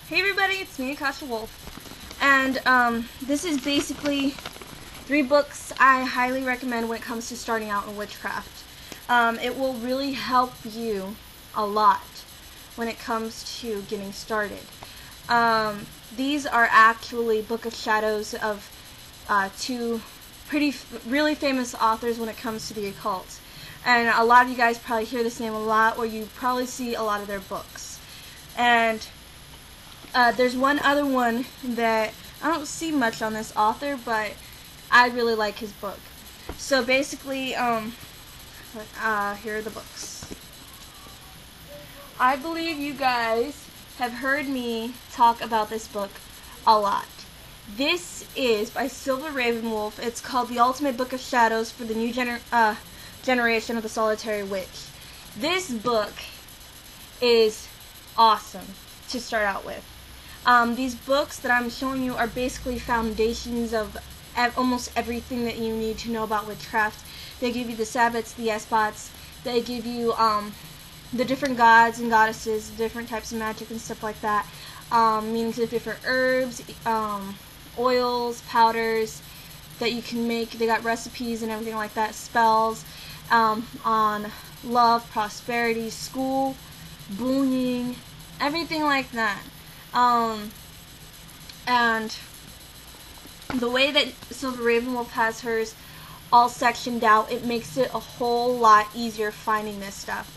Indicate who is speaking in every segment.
Speaker 1: Hey everybody, it's me, AkashaWolf, and this is basically 3 books I highly recommend when it comes to starting out in witchcraft. It will really help you a lot when it comes to getting started. These are actually Book of Shadows of 2 really famous authors when it comes to the occult. And a lot of you guys probably hear this name a lot, or you probably see a lot of their books. And there's one other one that I don't see much on this author, but I really like his book. So basically, here are the books. I believe you guys have heard me talk about this book a lot. This is by Silver Ravenwolf. It's called The Ultimate Book of Shadows for the New Generation of the Solitary Witch. This book is awesome to start out with. These books that I'm showing you are basically foundations of almost everything that you need to know about witchcraft. They give you the Sabbats, the Esbats. They give you the different gods and goddesses, different types of magic and stuff like that. Meanings of different herbs, oils, powders that you can make. They got recipes and everything like that. Spells on love, prosperity, school, bullying, everything like that. And the way that Silver Ravenwolf has hers all sectioned out, it makes it a whole lot easier finding this stuff.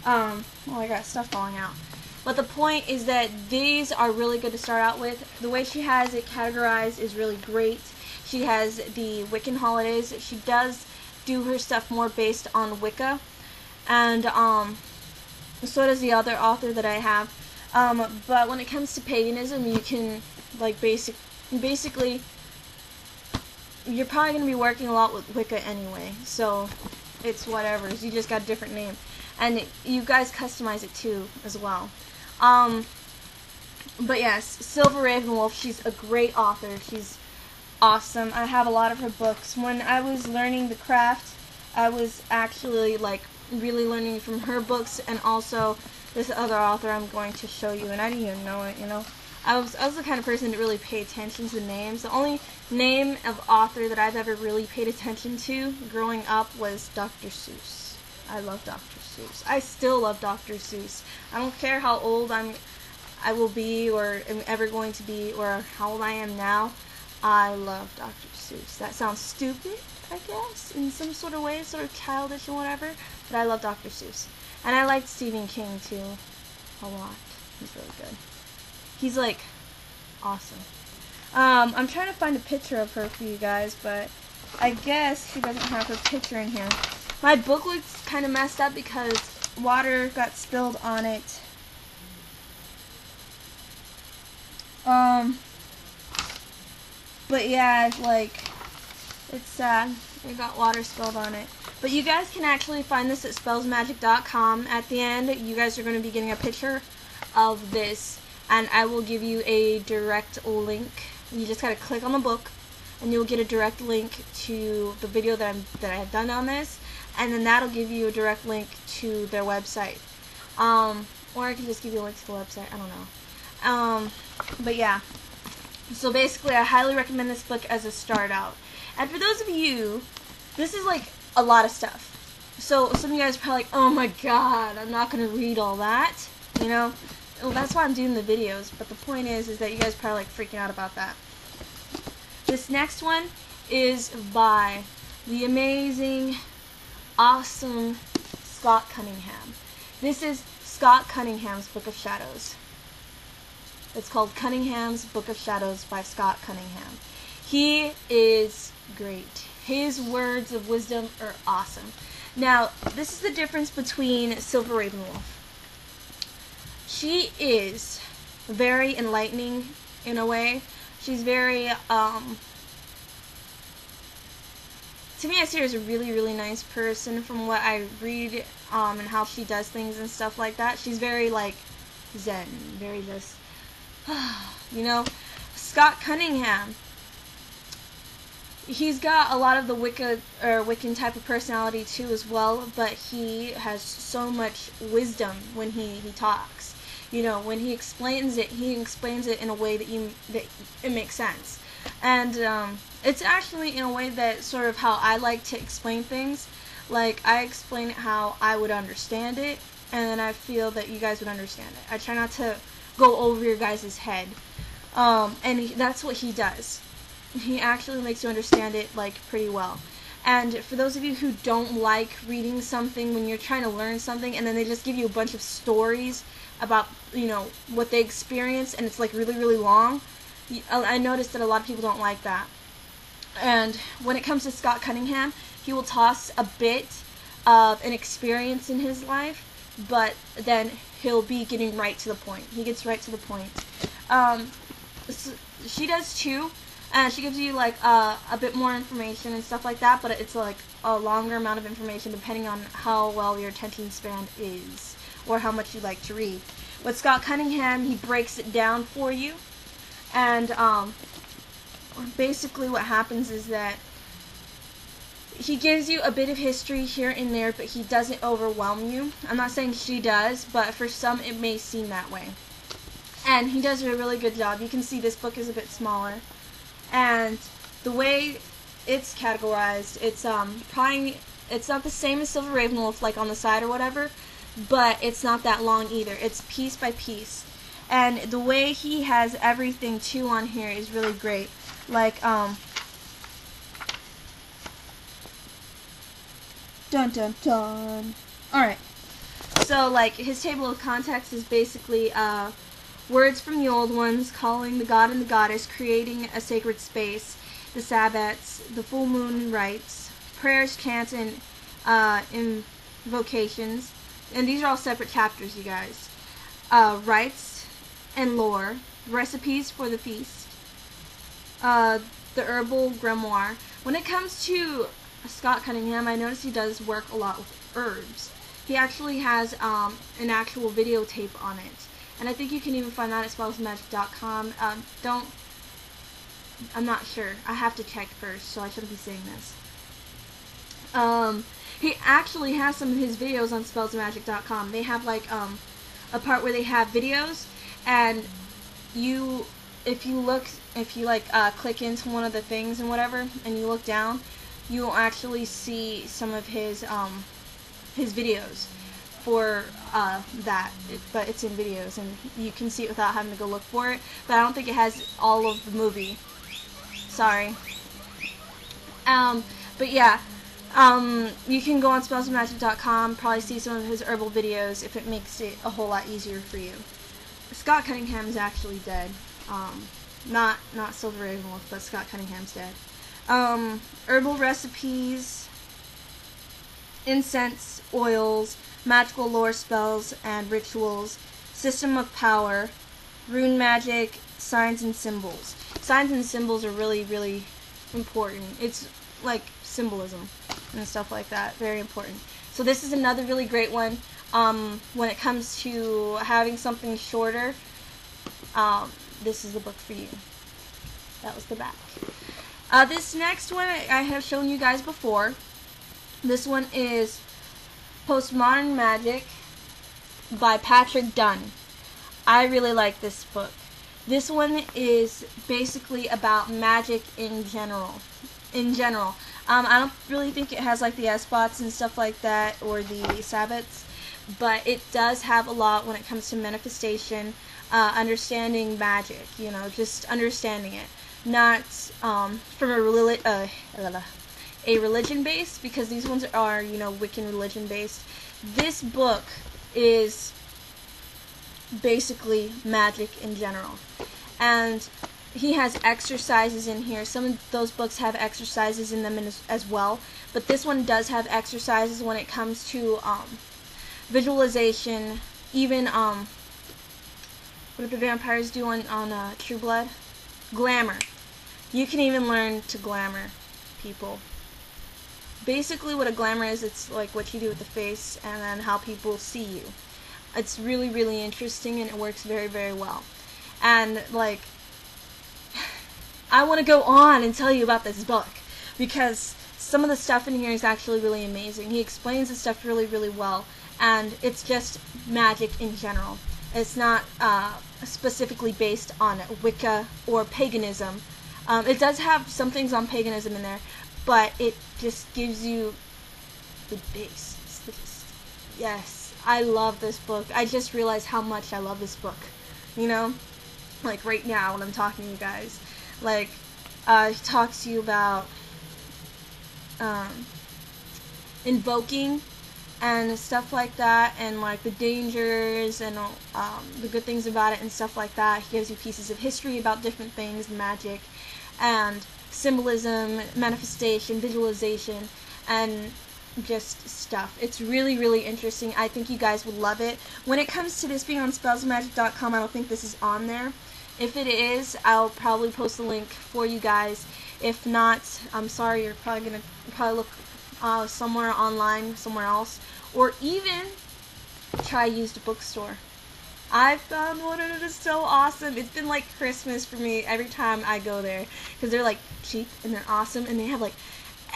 Speaker 1: Well, I got stuff falling out. But the point is that these are really good to start out with. The way she has it categorized is really great. She has the Wiccan holidays. She does do her stuff more based on Wicca. And so does the other author that I have. But when it comes to paganism, you can, like, basically, you're probably going to be working a lot with Wicca anyway, so it's whatever. You just got a different name. And you guys customize it too, as well. But yes, Silver Ravenwolf, she's a great author. She's awesome. I have a lot of her books. When I was learning the craft, I was actually, like, really learning from her books, and also this other author I'm going to show you, and I didn't even know it, you know. I was the kind of person that really paid attention to the names. The only name of author that I've ever really paid attention to growing up was Dr. Seuss. I love Dr. Seuss. I still love Dr. Seuss. I don't care how old I will be, or am ever going to be, or how old I am now. I love Dr. Seuss. That sounds stupid, I guess, in some sort of way, sort of childish and whatever, but I love Dr. Seuss. And I liked Stephen King, too, a lot. He's really good. He's, like, awesome. I'm trying to find a picture of her for you guys, but I guess she doesn't have her picture in here. My book looks kind of messed up because water got spilled on it. But yeah, like, it's sad. It got water spilled on it. But you guys can actually find this at SpellsOfMagic.com. At the end, you guys are going to be getting a picture of this, and I will give you a direct link. You just got to click on the book, and you'll get a direct link to the video that I have done on this, and then that'll give you a direct link to their website. Or I can just give you a link to the website. I don't know. But yeah. So basically, I highly recommend this book as a start out. And for those of you, this is like a lot of stuff. So some of you guys are probably like, oh my god, I'm not going to read all that, you know? Well, that's why I'm doing the videos, but the point is that you guys are probably like freaking out about that. This next one is by the amazing, awesome Scott Cunningham. This is Scott Cunningham's Book of Shadows. It's called Cunningham's Book of Shadows by Scott Cunningham. He is great. His words of wisdom are awesome. Now, this is the difference between Silver Ravenwolf. She is very enlightening in a way. She's very, to me, I see her as a really, really nice person from what I read, and how she does things and stuff like that. She's very, like, zen, very just, you know. Scott Cunningham, he's got a lot of the Wiccan type of personality too as well, but he has so much wisdom when he talks. You know, when he explains it in a way that it makes sense. And it's actually in a way that sort of how I like to explain things. Like, I explain it how I would understand it, and then I feel that you guys would understand it. I try not to go over your guys' head. And that's what he does. He actually makes you understand it, like, pretty well. And for those of you who don't like reading something when you're trying to learn something, and then they just give you a bunch of stories about, you know, what they experience, and it's, like, really, really long, I noticed that a lot of people don't like that. And when it comes to Scott Cunningham, he will toss a bit of an experience in his life, but then he'll be getting right to the point. He gets right to the point. She does too, and she gives you like a bit more information and stuff like that, but it's like a longer amount of information depending on how well your attention span is or how much you like to read. With Scott Cunningham, he breaks it down for you, and basically what happens is that he gives you a bit of history here and there, but he doesn't overwhelm you. I'm not saying she does, but for some it may seem that way. And he does a really good job. You can see this book is a bit smaller. And the way it's categorized, it's it's not the same as Silver Ravenwolf, like on the side or whatever, but it's not that long either. It's piece by piece. And the way he has everything too on here is really great. Like, dun dun dun. Alright. So, like, his table of contents is basically, words from the old ones, calling the god and the goddess, creating a sacred space, the Sabbats, the full moon rites, prayers, chants, and invocations. And these are all separate chapters, you guys. Rites and lore, recipes for the feast, the herbal grimoire. When it comes to Scott Cunningham, I notice he does work a lot with herbs. He actually has an actual videotape on it. And I think you can even find that at SpellsOfMagic.com. I'm not sure. I have to check first, so I shouldn't be saying this. He actually has some of his videos on SpellsOfMagic.com. They have like a part where they have videos, and if you click into one of the things and whatever, and you look down, you'll actually see some of his videos for that, but it's in videos, and you can see it without having to go look for it. But I don't think it has all of the movie. Sorry. But yeah, you can go on SpellsOfMagic.com, probably see some of his herbal videos if it makes it a whole lot easier for you. Scott Cunningham is actually dead. Not Silver Ravenwolf, but Scott Cunningham's dead. Herbal recipes, incense, oils, magical lore spells and rituals, system of power, rune magic, signs and symbols. Signs and symbols are really, really important. It's like symbolism and stuff like that. Very important. So this is another really great one. When it comes to having something shorter, this is the book for you. That was the back. This next one I have shown you guys before. This one is Postmodern Magic by Patrick Dunn. I really like this book. This one is basically about magic in general. I don't really think it has like the S-spots and stuff like that, or the Sabbats, but it does have a lot when it comes to manifestation, understanding magic, you know, just understanding it. Not from a religion based, because these ones are, you know, Wiccan religion based. This book is basically magic in general. And he has exercises in here. Some of those books have exercises in them as well, but this one does have exercises when it comes to visualization, even what do the vampires do on True Blood? Glamour. You can even learn to glamour people. Basically what a glamour is, it's like what you do with the face and then how people see you. It's really, really interesting, and it works very, very well. And like, I want to go on and tell you about this book, because some of the stuff in here is actually really amazing. He explains the stuff really, really well, and it's just magic in general. It's not specifically based on Wicca or paganism. It does have some things on paganism in there, but it just gives you the base. Yes, I love this book. I just realized how much I love this book. You know? Like right now when I'm talking to you guys. Like, it talks to you about invoking and stuff like that, and like the dangers and the good things about it and stuff like that. He gives you pieces of history about different things, magic, and symbolism, manifestation, visualization, and just stuff. It's really, really interesting. I think you guys would love it. When it comes to this being on SpellsOfMagic.com, I don't think this is on there. If it is, I'll probably post a link for you guys. If not, I'm sorry, you're probably going to look somewhere online, somewhere else, or even try used bookstore. I found one and it is so awesome. It's been like Christmas for me every time I go there, because they're like cheap and they're awesome, and they have like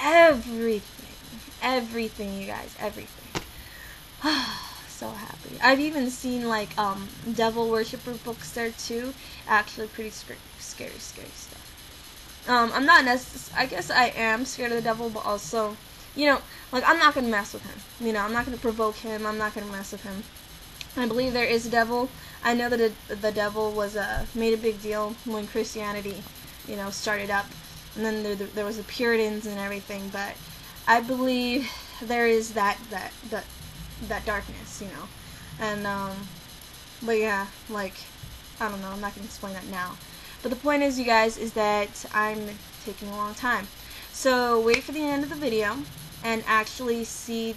Speaker 1: everything, you guys, everything. So happy. I've even seen like devil worshipper books there too. Actually pretty scary stuff. I'm not I guess I am scared of the devil, but also, you know, like, I'm not gonna mess with him. You know, I'm not gonna provoke him. I'm not gonna mess with him. I believe there is a devil. I know that the devil was made a big deal when Christianity, you know, started up, and then there was the Puritans and everything. But I believe there is that darkness, you know, and but yeah, like, I don't know. I'm not gonna explain that now. But the point is, you guys, is that I'm taking a long time. So wait for the end of the video and actually see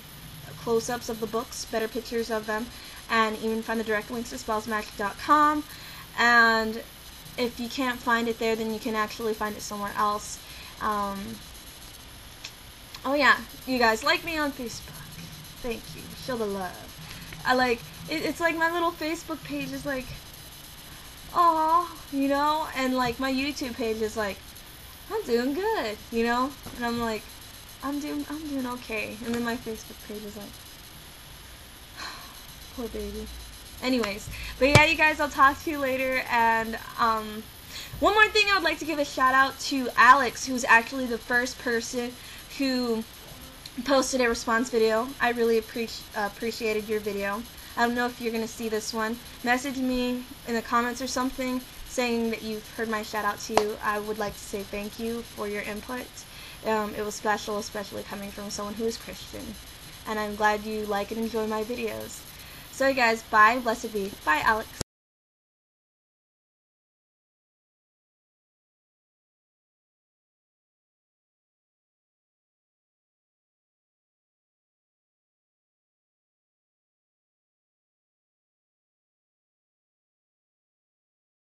Speaker 1: close-ups of the books, better pictures of them, and even find the direct links to SpellsOfMagic.com. And if you can't find it there, then you can actually find it somewhere else. Oh yeah, you guys, like me on Facebook. Thank you. Show the love. I like it. It's like my little Facebook page is like, aw, you know, and like my YouTube page is like, I'm doing good, you know, and I'm like, I'm doing okay, and then my Facebook page is like, poor baby. Anyways, but yeah, you guys, I'll talk to you later. And one more thing, I would like to give a shout out to Alex, who's actually the first person who posted a response video. I really appreciated your video. I don't know if you're gonna see this one. Message me in the comments or something saying that you've heard my shout out to you. I would like to say thank you for your input. It was special, especially coming from someone who is Christian. And I'm glad you like and enjoy my videos. So you guys, bye, blessed be. Bye, Alex.